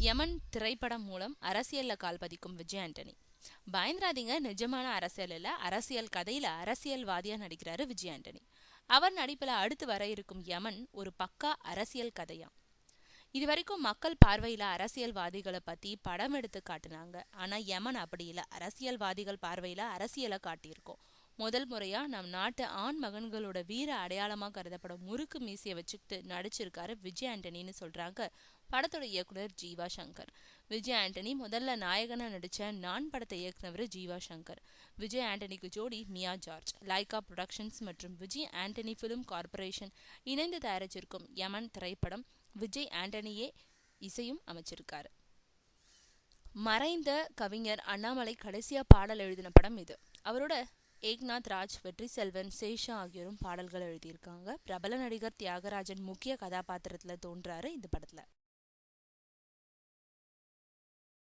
யமன் திரைப்படம் மூலம் அரசியல்ல கால் பதிக்கும் விஜய் ஆண்டனி. பயந்துராதீங்க, நிஜமான அரசியல் இல்ல, அரசியல் கதையில அரசியல்வாதியா நடிக்கிறாரு விஜய் ஆண்டனி. அவர் நடிப்புல அடுத்து வர இருக்கும் யமன் ஒரு பக்கா அரசியல் கதையா. இது வரைக்கும் மக்கள் பார்வையில அரசியல்வாதிகளை பத்தி படம் எடுத்து காட்டுனாங்க. ஆனா யமன் அப்படி இல்ல, அரசியல்வாதிகள் பார்வையில அரசியலை காட்டியிருக்கோம். முதல் முறையா நம் நாட்டு ஆண் மகன்களோட வீர அடையாளமா கருதப்படும் முறுக்கு மீசையை வச்சுக்கிட்டு நடிச்சிருக்காரு விஜய் ஆண்டனின்னு சொல்றாங்க படத்தோட இயக்குனர் ஜீவா சங்கர். விஜய் ஆண்டனி முதல்ல நாயகனா நடிச்ச நான் படத்தை இயக்குனவர் ஜீவா சங்கர். விஜய் ஆண்டனிக்கு ஜோடி மியா ஜார்ஜ். லைகா புரொடக்ஷன்ஸ் மற்றும் விஜய் ஆண்டனி பிலிம் கார்பரேஷன் இணைந்து தயாரிச்சிருக்கும் யமன் திரைப்படம் விஜய் ஆண்டனியே இசையும் அமைச்சிருக்காரு. மறைந்த கவிஞர் அண்ணாமலை கடைசியா பாடல் எழுதின படம் இது. அவரோட ஏக்நாத் ராஜ், வெற்றி செல்வன், சேஷா ஆகியோரும் பாடல்கள் எழுதியிருக்காங்க. பிரபல நடிகர் தியாகராஜன் முக்கிய கதாபாத்திரத்துல தோன்றாரு இந்த படத்துல.